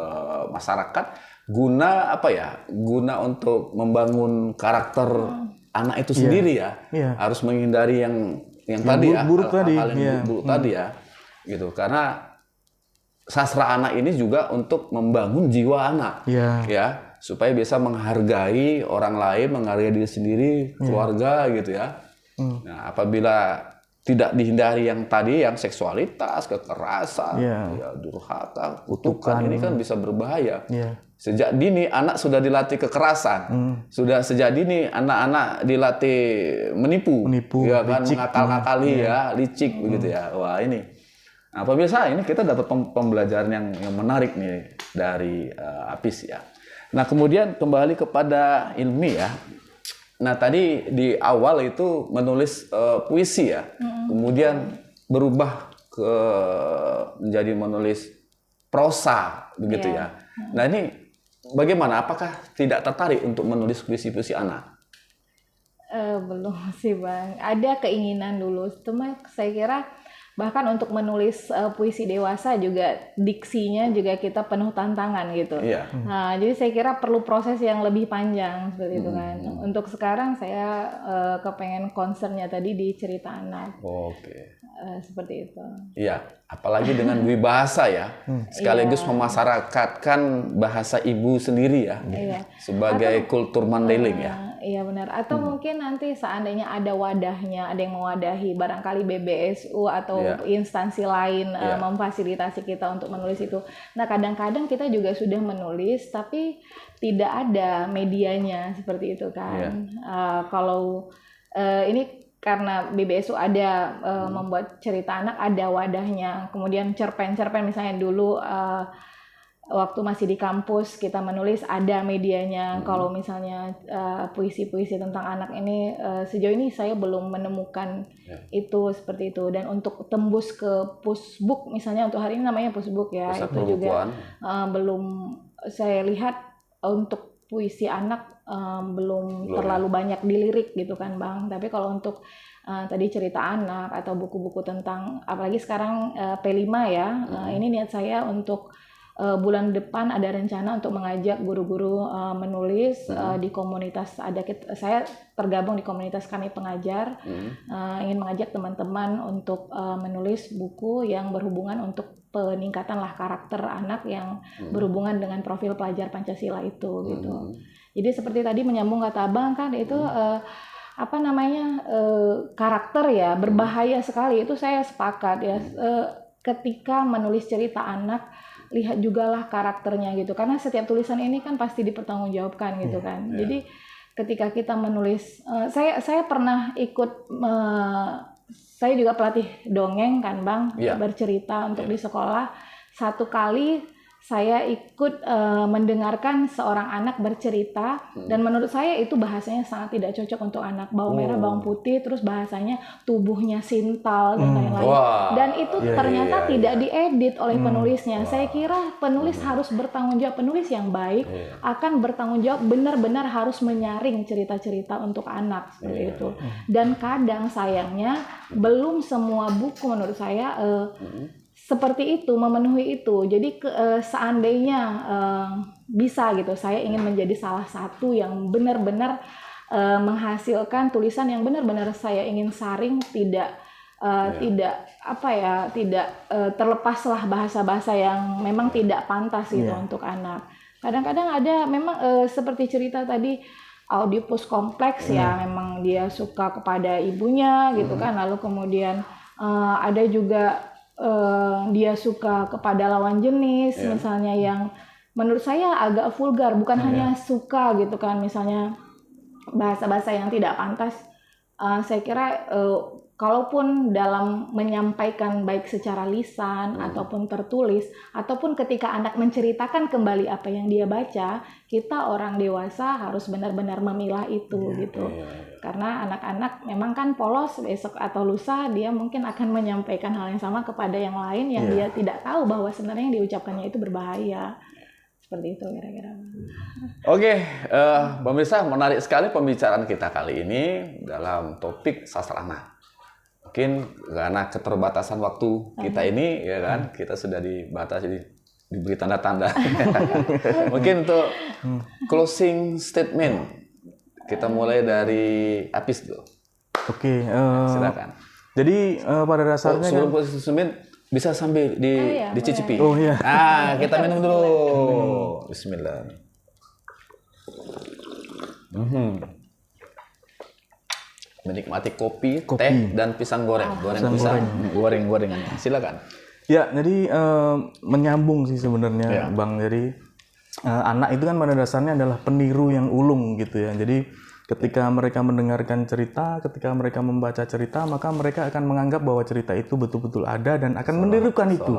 masyarakat guna guna untuk membangun karakter anak itu sendiri ya. Harus menghindari yang tadi buruk tadi ya gitu, karena sastra anak ini juga untuk membangun jiwa anak ya, supaya bisa menghargai orang lain, menghargai diri sendiri, keluarga gitu ya. Nah, apabila tidak dihindari yang tadi, yang seksualitas, kekerasan, durhaka, kutukan, ini kan bisa berbahaya. Sejak dini anak sudah dilatih kekerasan, sudah sejak dini anak-anak dilatih menipu ya kan, mengakal-akali licik begitu ya. Wah, ini. Nah, pemirsa, ini kita dapat pembelajaran yang menarik nih dari Apis ya. Nah, kemudian kembali kepada Ilmi ya. Nah, tadi di awal itu menulis puisi ya. Kemudian berubah ke menjadi menulis prosa begitu ya. Nah ini bagaimana? Apakah tidak tertarik untuk menulis puisi-puisi anak? Belum sih Bang. Ada keinginan dulu, cuma saya kira bahkan untuk menulis puisi dewasa juga diksinya juga kita penuh tantangan gitu. Iya. Nah, jadi saya kira perlu proses yang lebih panjang seperti itu kan. Untuk sekarang saya kepengen concernnya tadi di cerita anak. Oke. Seperti itu. Iya, apalagi dengan Dwibahasa ya, sekaligus memasyarakatkan bahasa ibu sendiri ya, sebagai kultur Mandailing ya. Iya benar. Atau mungkin nanti seandainya ada wadahnya, ada yang mewadahi, barangkali BBSU atau instansi lain memfasilitasi kita untuk menulis itu. Nah kadang-kadang kita juga sudah menulis, tapi tidak ada medianya seperti itu kan. Kalau ini karena BBSU ada membuat cerita anak, ada wadahnya. Kemudian cerpen-cerpen misalnya dulu waktu masih di kampus kita menulis, ada medianya. Kalau misalnya puisi-puisi tentang anak ini sejauh ini saya belum menemukan itu seperti itu. Dan untuk tembus ke Pusbuk misalnya, untuk hari ini namanya Pusbuk ya, Pusat itu juga belum saya lihat. Untuk puisi anak belum terlalu banyak dilirik gitu kan Bang. Tapi kalau untuk tadi cerita anak atau buku-buku tentang, apalagi sekarang P5 ya, ini niat saya untuk bulan depan ada rencana untuk mengajak guru-guru menulis di komunitas. Saya tergabung di komunitas kami pengajar, ingin mengajak teman-teman untuk menulis buku yang berhubungan untuk peningkatan lah karakter anak yang berhubungan dengan profil pelajar Pancasila itu gitu. Jadi seperti tadi menyambung kata Abang kan itu karakter ya berbahaya sekali, itu saya sepakat ya. Ketika menulis cerita anak, lihat juga lah karakternya gitu, karena setiap tulisan ini kan pasti dipertanggungjawabkan gitu kan. Jadi ketika kita menulis, saya pernah ikut saya juga pelatih dongeng kan Bang, bercerita untuk di sekolah. Satu kali saya ikut mendengarkan seorang anak bercerita, dan menurut saya itu bahasanya sangat tidak cocok untuk anak. Bawang merah, bawang putih, terus bahasanya tubuhnya sintal dan lain-lain. Dan itu ternyata tidak diedit oleh penulisnya. Saya kira penulis harus bertanggung jawab, penulis yang baik akan bertanggung jawab, benar-benar harus menyaring cerita-cerita untuk anak seperti itu. Dan kadang sayangnya belum semua buku menurut saya seperti itu, memenuhi itu. Jadi seandainya bisa gitu, saya ingin menjadi salah satu yang benar-benar menghasilkan tulisan yang benar-benar saya ingin saring, tidak terlepaslah bahasa-bahasa yang memang tidak pantas gitu untuk anak. Kadang-kadang ada memang seperti cerita tadi, Oedipus kompleks ya, memang dia suka kepada ibunya gitu kan, lalu kemudian ada juga dia suka kepada lawan jenis misalnya, yang menurut saya agak vulgar, bukan hanya suka gitu kan, misalnya bahasa-bahasa yang tidak pantas. Saya kira kalaupun dalam menyampaikan baik secara lisan ataupun tertulis, ataupun ketika anak menceritakan kembali apa yang dia baca, kita orang dewasa harus benar-benar memilah itu gitu. Karena anak-anak memang kan polos, besok atau lusa dia mungkin akan menyampaikan hal yang sama kepada yang lain yang dia tidak tahu bahwa sebenarnya yang diucapkannya itu berbahaya. Seperti itu kira-kira. Oke, pemirsa, menarik sekali pembicaraan kita kali ini dalam topik sastra anak. Mungkin karena keterbatasan waktu kita ini, ya kan, kita sudah dibatasi, diberi tanda-tanda. Mungkin untuk closing statement, kita mulai dari Apis dulu. Oke, silakan. Jadi pada dasarnya sebelum closing statement bisa sambil dicicipi. Oh iya. Kita minum dulu. Bismillah. Menikmati kopi, teh, dan pisang goreng. Goreng-gorengan. Silakan. Ya, jadi menyambung sih sebenarnya, Bang. Jadi anak itu kan pada dasarnya adalah peniru yang ulung gitu ya. Jadi ketika mereka mendengarkan cerita, ketika mereka membaca cerita, maka mereka akan menganggap bahwa cerita itu betul-betul ada dan akan menirukan itu.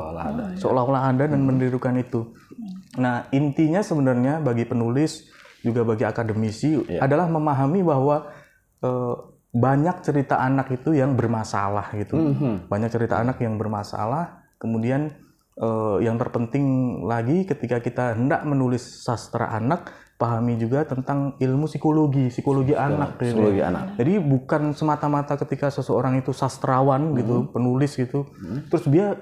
Seolah-olah ada dan menirukan itu. Nah, intinya sebenarnya bagi penulis, juga bagi akademisi adalah memahami bahwa banyak cerita anak itu yang bermasalah gitu. Banyak cerita anak yang bermasalah. Kemudian yang terpenting lagi ketika kita hendak menulis sastra anak, pahami juga tentang ilmu psikologi anak. Psikologi anak. Jadi bukan semata-mata ketika seseorang itu sastrawan gitu, penulis gitu, terus dia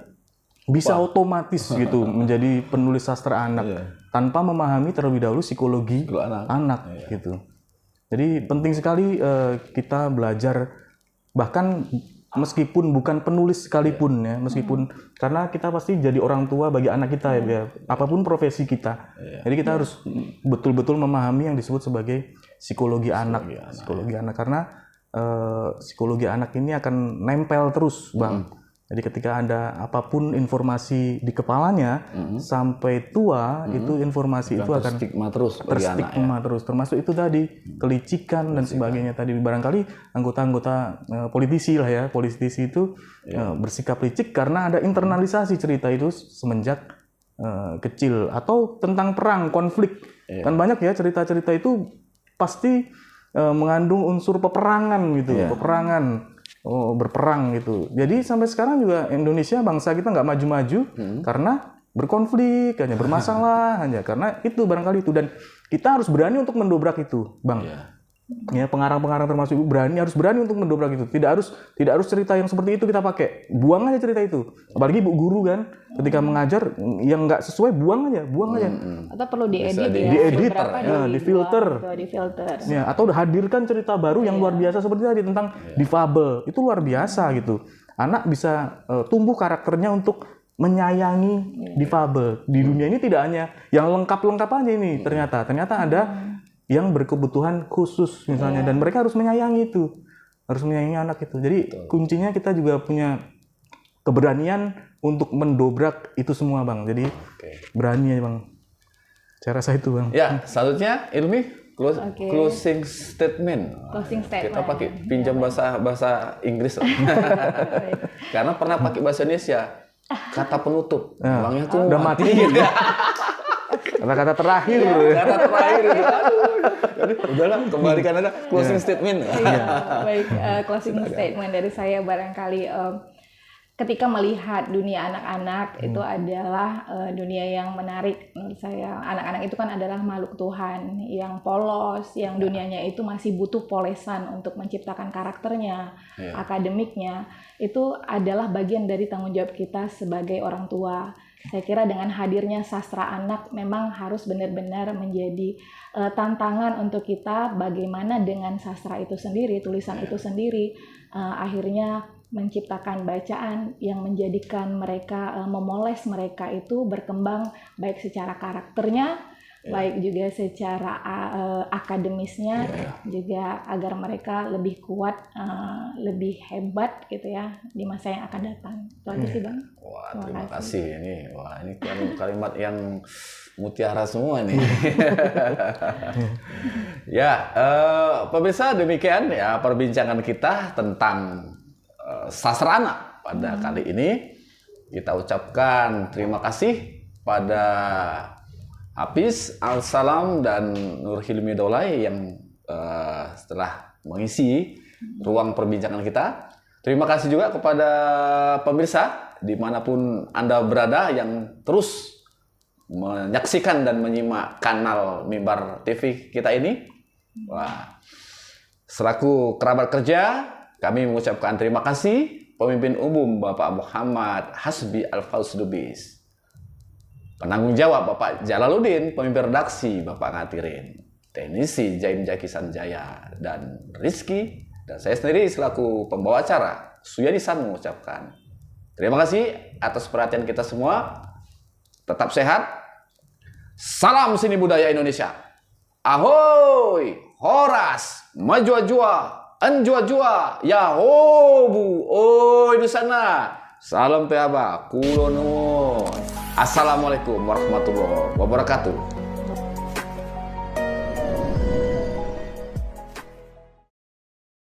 bisa otomatis gitu menjadi penulis sastra anak tanpa memahami terlebih dahulu psikologi anak gitu. Jadi penting sekali kita belajar, bahkan meskipun bukan penulis sekalipun ya, meskipun karena kita pasti jadi orang tua bagi anak kita ya, apapun profesi kita. Jadi kita harus betul-betul memahami yang disebut sebagai psikologi anak. Psikologi anak karena psikologi anak ini akan nempel terus, Bang. Jadi ketika ada apapun informasi di kepalanya sampai tua, itu informasi itu akan terstigma terus bagi anak, terstigma terus. Termasuk itu tadi kelicikan dan sebagainya tadi. Barangkali anggota-anggota politisi lah ya, politisi itu bersikap licik karena ada internalisasi cerita itu semenjak kecil, atau tentang perang, konflik. Kan banyak ya cerita-cerita itu pasti mengandung unsur peperangan gitu, peperangan. Berperang gitu. Jadi sampai sekarang juga Indonesia, bangsa kita nggak maju-maju karena berkonflik, hanya bermasalah, hanya karena itu barangkali itu. Dan kita harus berani untuk mendobrak itu, Bang. Ya, pengarang-pengarang termasuk harus berani untuk mendobrak itu. Tidak harus cerita yang seperti itu kita pakai. Buang aja cerita itu. Apalagi Bu Guru kan, ketika mengajar yang nggak sesuai buang aja. Atau perlu diedit ya. Diedit, difilter. Ya, atau hadirkan cerita baru yang luar biasa seperti tadi tentang difabel. Itu luar biasa gitu. Anak bisa tumbuh karakternya untuk menyayangi difabel. Di dunia ini tidak hanya yang lengkap-lengkap aja ini. Ternyata ada yang berkebutuhan khusus misalnya, dan mereka harus menyayangi itu, harus menyayangi anak itu. Jadi kuncinya kita juga punya keberanian untuk mendobrak itu semua, Bang. Jadi berani ya, Bang. Saya rasa itu, Bang. Ya, selanjutnya Ilmi closing statement. Kita pakai pinjam bahasa Inggris karena pernah pakai bahasa Indonesia kata penutup, Bangnya tuh udah mati gitu. Kata-kata terakhir. Kata terakhir itu. Jadi udahlah, kembalikan aja closing statement. Baik, closing statement dari saya barangkali ketika melihat dunia anak-anak itu adalah dunia yang menarik menurut saya. Anak-anak itu kan adalah makhluk Tuhan yang polos, yang dunianya itu masih butuh polesan untuk menciptakan karakternya, akademiknya. Itu adalah bagian dari tanggung jawab kita sebagai orang tua. Saya kira dengan hadirnya sastra anak memang harus benar-benar menjadi tantangan untuk kita, bagaimana dengan sastra itu sendiri, tulisan itu sendiri, akhirnya menciptakan bacaan yang menjadikan mereka, memoles mereka itu berkembang baik secara karakternya, baik juga secara akademisnya, juga agar mereka lebih kuat, lebih hebat gitu ya di masa yang akan datang. Itu aja sih, Bang. Wah, terima kasih. Ini kalimat yang mutiara semua nih. Ya, pemirsa, demikian ya perbincangan kita tentang sastra anak pada kali ini. Kita ucapkan terima kasih pada Hafiz Al-Salam dan Nur Hilmi Daulay yang setelah mengisi ruang perbincangan kita. Terima kasih juga kepada pemirsa dimanapun Anda berada yang terus menyaksikan dan menyimak kanal Mimbar TV kita ini. Wah, selaku kerabat kerja, kami mengucapkan terima kasih Pemimpin Umum Bapak Muhammad Hasbi Al-Fauz Lubis, penanggung jawab Bapak Jalaluddin, pemimpin redaksi Bapak Ngatirin, teknisi Jaim Jaki Sanjaya dan Rizky, dan saya sendiri selaku pembawa acara Suyadi San mengucapkan terima kasih atas perhatian kita semua. Tetap sehat. Salam seni budaya Indonesia. Ahoy, horas, majua-jua, anjua-jua, yahobu, oi di sana. Salam peaba, kulonun. Assalamualaikum warahmatullahi wabarakatuh.